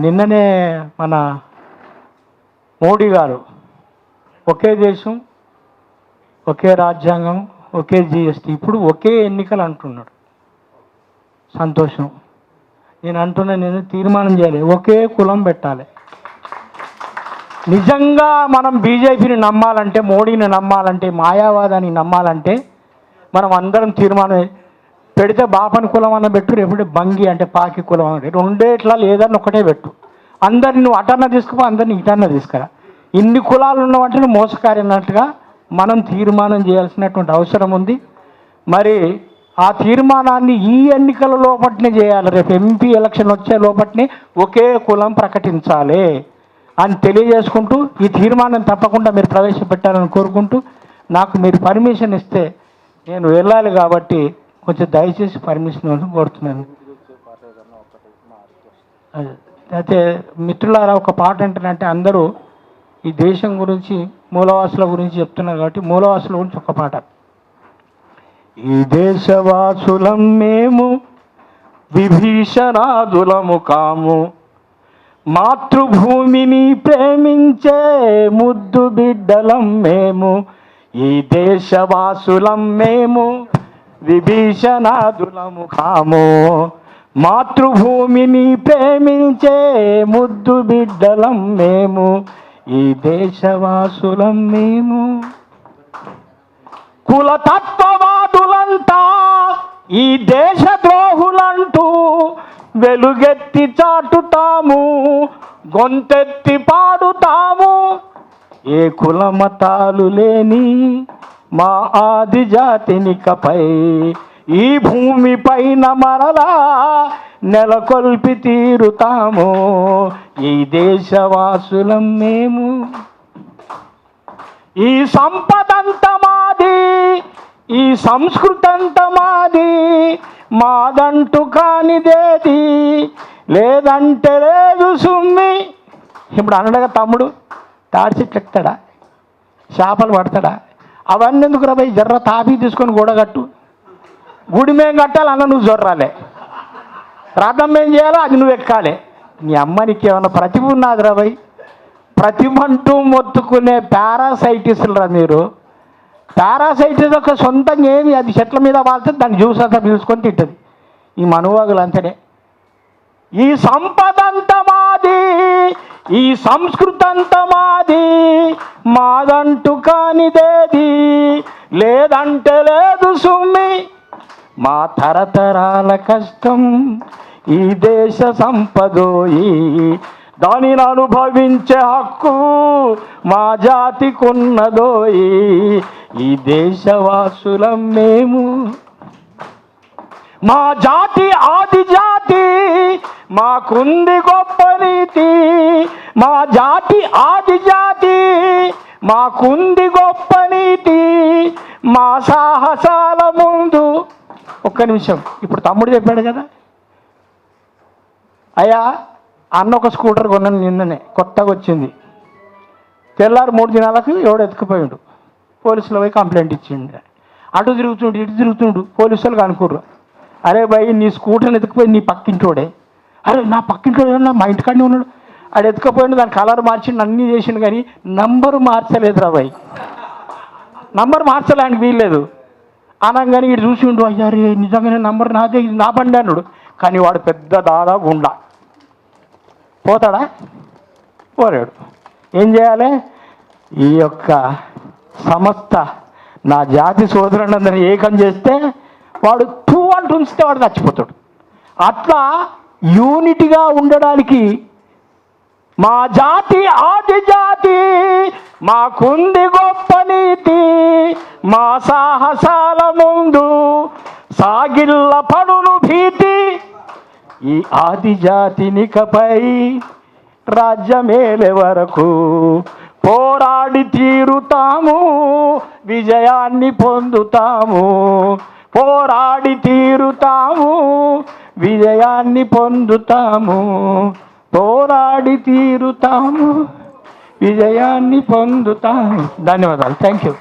నిన్ననే మన మోడీ గారు ఒకే దేశం, ఒకే రాజ్యాంగం, ఒకే జిఎస్టీ, ఇప్పుడు ఒకే ఎన్నికలు అంటున్నాడు. సంతోషం. నేను తీర్మానం చేయాలి, ఒకే కులం పెట్టాలి. నిజంగా మనం బీజేపీని నమ్మాలంటే, మోడీని నమ్మాలంటే, మాయావాదాన్ని నమ్మాలంటే మనం అందరం తీర్మానం పెడితే బాపని కులం అన్న పెట్టు, రేపు బంగి అంటే పాకి కులం అన్న రెండేట్లా లేదని ఒకటే పెట్టు. అందరిని నువ్వు అటన్న తీసుకుపో, అందరిని ఇటన్న తీసుకురా. ఇన్ని కులాలు ఉన్నవంటే మోసకారి అన్నట్టుగా మనం తీర్మానం చేయాల్సినటువంటి అవసరం ఉంది. మరి ఆ తీర్మానాన్ని ఈ ఎన్నికల లోపట్నే చేయాలి. రేపు ఎంపీ ఎలక్షన్ వచ్చే లోపట్నే ఒకే కులం ప్రకటించాలి అని తెలియజేసుకుంటూ ఈ తీర్మానం తప్పకుండా మీరు ప్రవేశపెట్టాలని కోరుకుంటూ, నాకు మీరు పర్మిషన్ ఇస్తే నేను వెళ్ళాలి కాబట్టి కొంచెం దయచేసి పర్మిషన్ కోరుతున్నాను. అయితే మిత్రులారా, ఒక పాట ఏంటంటే అందరూ ఈ దేశం గురించి, మూలవాసుల గురించి చెప్తున్నారు కాబట్టి మూలవాసుల గురించి ఒక పాట. ఈ దేశవాసులం మేము, విభీషణాదులము కాము, మాతృభూమిని ప్రేమించే ముద్దు బిడ్డలం మేము. ఈ దేశవాసులం మేము, విభీషణాదులము కాము, మాతృభూమిని ప్రేమించే ముద్దు బిడ్డలం మేము. ఈ దేశవాసులం మేము. కులతత్వవాదులంతా ఈ దేశద్రోహులంటూ వెలుగెత్తి చాటుతాము, గొంతెత్తి పాడుతాము. ఏ కులమతాలు లేని మా ఆది జాతినికపై ఈ భూమి పైన మరలా నెలకొల్పి తీరుతాము. ఈ దేశవాసులం మేము. ఈ సంపదంత మాది, ఈ సంస్కృతంత మాది, మాదంటూ కానిదేది లేదంటే లేదు సుమ్మి. ఇప్పుడు అనడగా తమ్ముడు తాడి చెట్లు ఎక్కుతాడా, చేపలు పడతాడా? అవన్నీ ఎందుకు రా భయ్, జర్ర తాపీ తీసుకొని గూడగట్టు. గుడి మేం కట్టాలి, అన్న నువ్వు జొర్రాలే. రథం ఏం చేయాలో అది నువ్వు ఎక్కాలి. నీ అమ్మ నీకు ఏమన్నా ప్రతిభ ఉన్నది రా భయ్. ప్రతిభంటూ మొత్తుకునే పారాసైటిస్లు రా మీరు. పారాసైటిస్ ఒక సొంతంగా ఏమి, అది చెట్ల మీద వాళ్తుంది, దాన్ని జ్యూస్ అంతా పీల్చుకొని తింటుంది. ఈ మనువాగులు అంతనే. ఈ సంపదంత మాది, ఈ సంస్కృతంత మాది, మాదంటూ కానిదేది లేదంటే లేదు సుమ్మి. మా తరతరాల కష్టం ఈ దేశ సంపదోయి, దానిని అనుభవించే హక్కు మా జాతికున్నదోయి. ఈ దేశవాసులం మేము. మా జాతి ఆది జాతి, మాకుంది గొప్ప నీతి. మా జాతి ఆది జాతి, మాకుంది గొప్ప నీతి. మా సాహసాల ముందు ఒక్క నిమిషం. ఇప్పుడు తమ్ముడు చెప్పాడు కదా, అయ్యా అన్న ఒక స్కూటర్ కొన్నాను నిన్ననే, కొత్తగా వచ్చింది. తెల్లారు 3 దినాలకు ఎవడు ఎత్తుకుపోయాడు. పోలీసులు పోయి కంప్లైంట్ ఇచ్చిండు. అటు తిరుగుతుండు, ఇటు తిరుగుతుండు. పోలీసు వాళ్ళు కనుక్కోరు, అరే భయ్ నీ స్కూటర్ని ఎత్తుకుపోయి నీ పక్కింటోడే. అరే నా పక్కింటోడే, మా ఇంటికాడనే ఉన్నాడు. ఆడు ఎత్తుకుపోయిండు, దాని కలర్ మార్చిండు, అన్నీ చేసిండు, కానీ నంబరు మార్చలేదురా భయ్. నంబర్ మార్చడానికి వీల్లేదు. అనగానే ఇటు చూసిండు, అయ్యా రే నిజంగానే నంబర్ నాదే, ఇది నా బండి అన్నాడు. కానీ వాడు పెద్ద దాదా గుండా. పోతాడా? పోరాడు. ఏం చేయాలి? ఈ యొక్క సమస్త నా జాతి సోదరులందరినీ ఏకం చేస్తే వాడు టూ అంటూ ఉంచితే వాడు చచ్చిపోతాడు. అట్లా యూనిటీగా ఉండడానికి మా జాతి ఆది జాతి, మాకుంది గొప్ప నీతి. మా సాహసాల ముందు సాగిల్ల పడును భీతి. ఈ ఆది జాతినికపై రాజ్యమేలే వరకు పోరాడి తీరుతాము, విజయాన్ని పొందుతాము. పోరాడి తీరుతాము, విజయాన్ని పొందుతాము. పోరాడి తీరుతాము, విజయాన్ని పొందుతాము. ధన్యవాదాలు. Thank you.